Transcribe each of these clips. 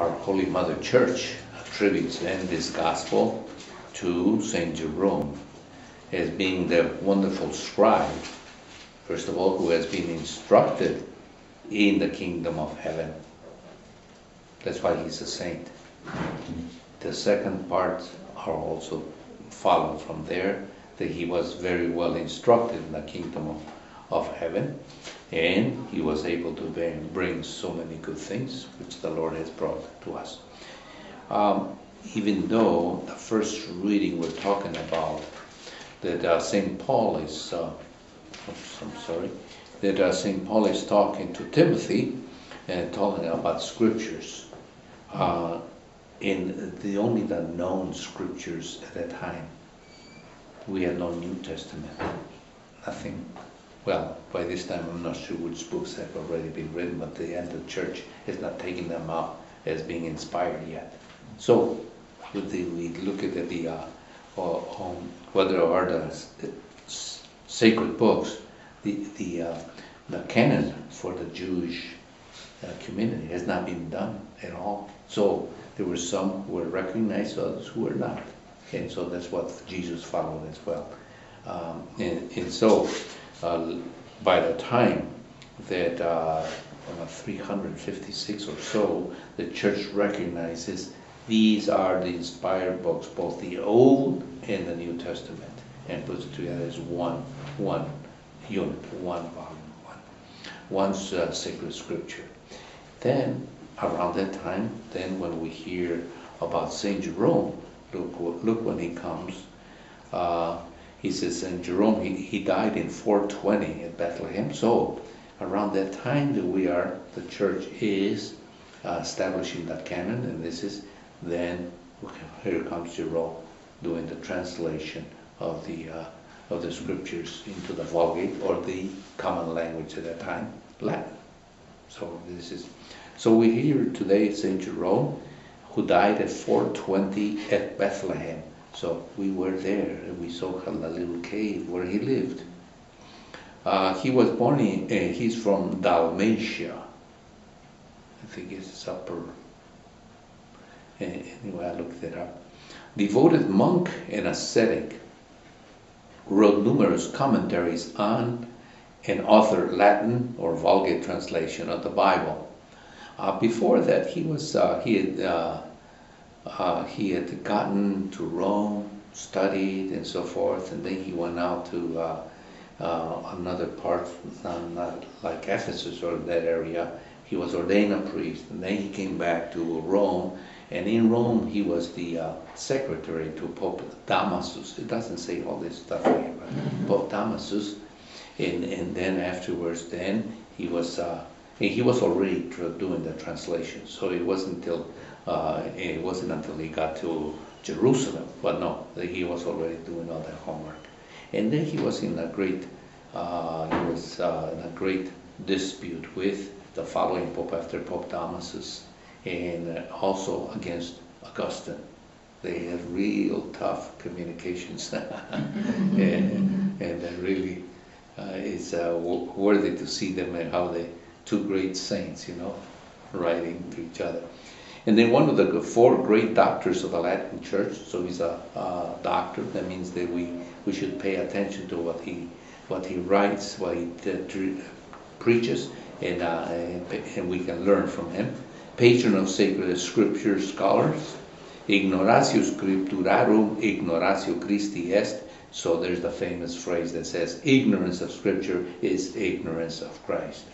our Holy Mother Church attributes then this gospel to Saint Jerome as being the wonderful scribe, first of all, who has been instructed in the kingdom of heaven. That's why he's a saint. The second part are also followed from there, that he was very well instructed in the kingdom of heaven, and he was able to bring so many good things which the Lord has brought to us. Even though the first reading we're talking about that St. Paul is St. Paul is talking to Timothy and talking about scriptures, in only the known scriptures at that time. We had no New Testament, nothing. Well, by this time I'm not sure which books have already been written, but the end of the church has not taken them out as being inspired yet. So we look at whether are the sacred books, the canon for the Jewish community has not been done at all. So there were some who were recognized, others who were not. And so that's what Jesus followed as well. And so by the time that 356 or so, the church recognizes these are the inspired books, both the Old and the New Testament, and puts it together as one unit, one volume, one sacred scripture. Then, around that time, then when we hear about Saint Jerome, look when he comes. He says Saint Jerome, he died in 420 at Bethlehem. So around that time that the church is establishing that canon, and this is then here comes Jerome doing the translation of the scriptures into the Vulgate, or the common language at that time, Latin. So we hear today Saint Jerome, who died at 420 at Bethlehem. So we were there, and we saw the little cave where he lived. He was born he's from Dalmatia. I think it's upper. Anyway, I looked it up. Devoted monk and ascetic, wrote numerous commentaries on and authored Latin or Vulgate translation of the Bible. Before that, he had gotten to Rome, studied, and so forth, and then he went out to another part, not like Ephesus or that area. He was ordained a priest, and then he came back to Rome, and in Rome he was the secretary to Pope Damasus. It doesn't say all this stuff here, but Pope Damasus, and then afterwards, then he was already doing the translation. So it wasn't until he got to Jerusalem, but no, he was already doing all that homework. And then he was in a great dispute with the following pope after Pope Damasus, and also against Augustine. They had real tough communications, and really it's worthy to see them and how they two great saints, writing to each other. And then one of the four great doctors of the Latin Church, so he's a doctor. That means that we should pay attention to what he writes, what he preaches, and we can learn from him. Patron of sacred scripture scholars, ignoratio scripturarum, ignoratio Christi est. So there's the famous phrase that says, ignorance of scripture is ignorance of Christ.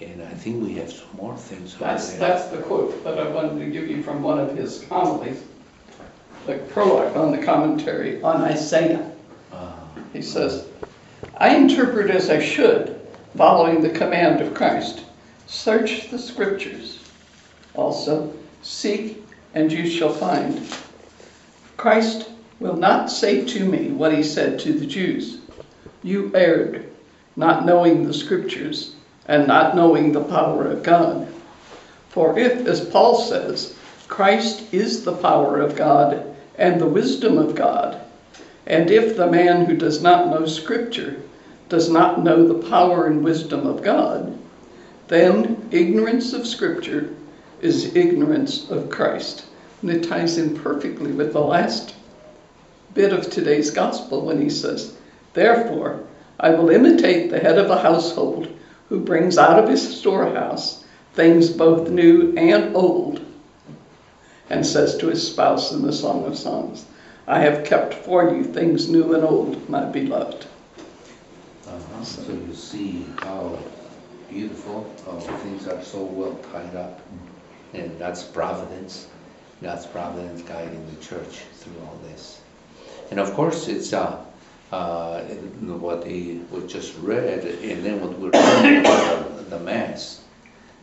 And I think we have some more things. That's the quote that I wanted to give you from one of his homilies, the prologue on the commentary on Isaiah. He says, I interpret as I should, following the command of Christ. Search the scriptures. Also, seek and you shall find. Christ will not say to me what he said to the Jews. You erred, not knowing the scriptures, and not knowing the power of God. For if, as Paul says, Christ is the power of God and the wisdom of God, and if the man who does not know Scripture does not know the power and wisdom of God, then ignorance of Scripture is ignorance of Christ. And it ties in perfectly with the last bit of today's gospel when he says, therefore, I will imitate the head of a household who brings out of his storehouse things both new and old, and says to his spouse in the Song of Songs, I have kept for you things new and old, my beloved. So you see how beautiful, how things are so well tied up. And that's providence. God's providence guiding the church through all this. And of course, it's what he was just read, and then what we're talking about the Mass,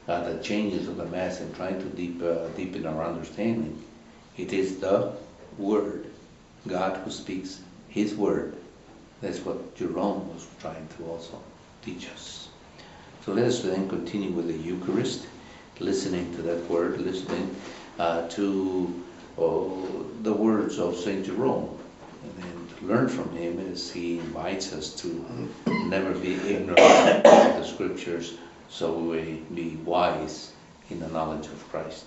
the changes of the Mass, and trying to deepen our understanding. It is the Word, God who speaks His Word. That's what Jerome was trying to also teach us. So let us then continue with the Eucharist, listening to that Word, listening to the words of St. Jerome, and learn from him as he invites us to never be ignorant of the Scriptures, so we be wise in the knowledge of Christ.